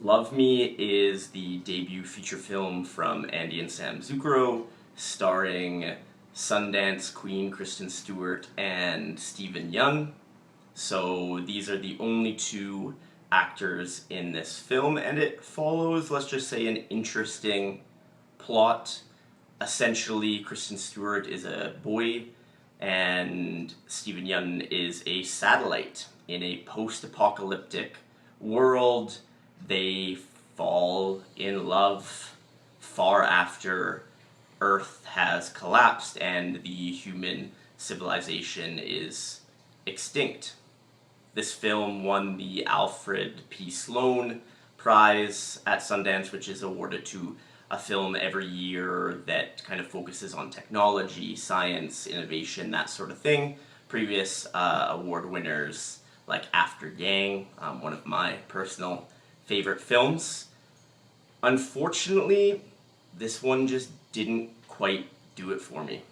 Love Me is the debut feature film from Andy and Sam Zuchero, starring Sundance Queen Kristen Stewart and Stephen Yeun. So these are the only two actors in this film, and it follows, let's just say, an interesting plot. Essentially, Kristen Stewart is a boy, and Stephen Yeun is a satellite in a post-apocalyptic world. They fall in love far after Earth has collapsed and the human civilization is extinct. This film won the Alfred P. Sloan Prize at Sundance, which is awarded to a film every year that kind of focuses on technology, science, innovation, that sort of thing. Previous award winners like After Yang, one of my personal favorite films. Unfortunately, this one just didn't quite do it for me.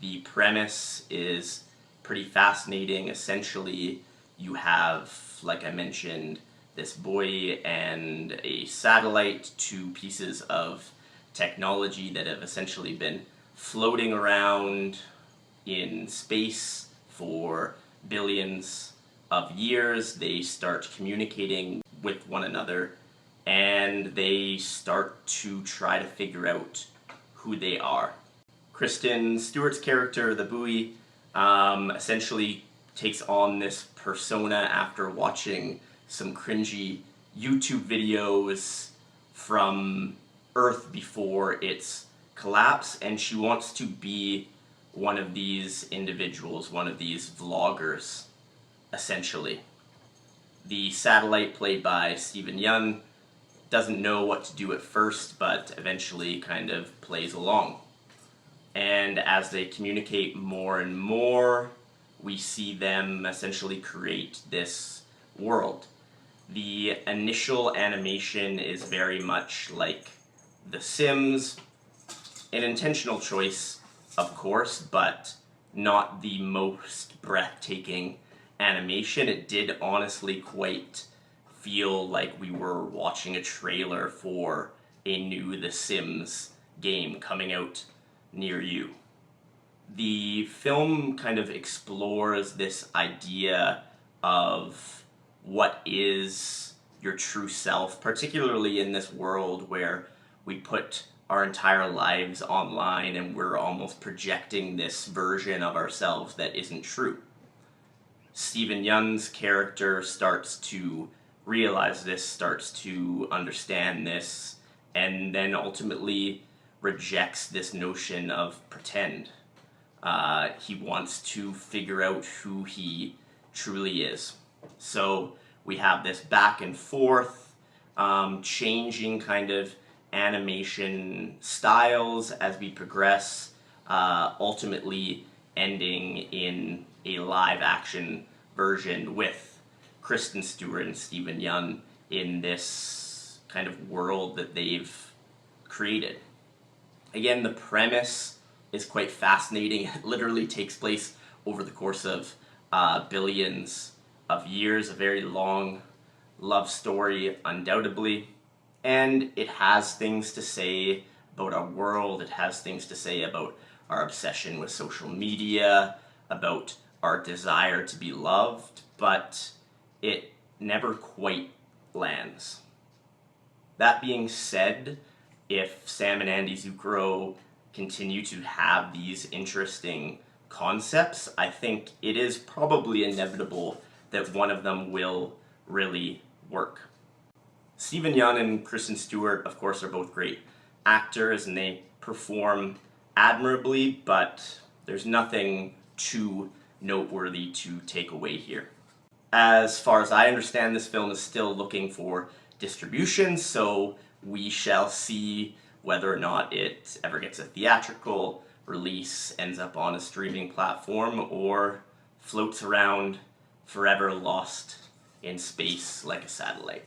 The premise is pretty fascinating. Essentially, you have, like I mentioned, this boy and a satellite, two pieces of technology that have essentially been floating around in space for billions of years. They start communicating with one another, and they start to try to figure out who they are. Kristen Stewart's character, the buoy, essentially takes on this persona after watching some cringy YouTube videos from Earth before its collapse, and she wants to be one of these individuals, one of these vloggers, essentially. The satellite, played by Stephen Yeun, doesn't know what to do at first, but eventually kind of plays along. And as they communicate more and more, we see them essentially create this world. The initial animation is very much like The Sims, an intentional choice, of course, but not the most breathtaking animation. It did honestly quite feel like we were watching a trailer for a new The Sims game coming out near you. The film kind of explores this idea of what is your true self, particularly in this world where we put our entire lives online and we're almost projecting this version of ourselves that isn't true. Stephen Yeun's character starts to realize this, starts to understand this, and then ultimately rejects this notion of pretend. He wants to figure out who he truly is. So we have this back and forth, changing kind of animation styles as we progress, ultimately ending in a live action version with Kristen Stewart and Stephen Yeun in this kind of world that they've created. Again, the premise is quite fascinating. It literally takes place over the course of billions of years, a very long love story, undoubtedly. And it has things to say about our world, it has things to say about our obsession with social media, about our desire to be loved, but it never quite lands. That being said, if Sam and Andy Zuchero continue to have these interesting concepts, I think it is probably inevitable that one of them will really work. Stephen Yeun and Kristen Stewart, of course, are both great actors and they perform admirably, but there's nothing too noteworthy to take away here. As far as I understand, this film is still looking for distribution, so we shall see whether or not it ever gets a theatrical release, ends up on a streaming platform, or floats around forever lost in space like a satellite.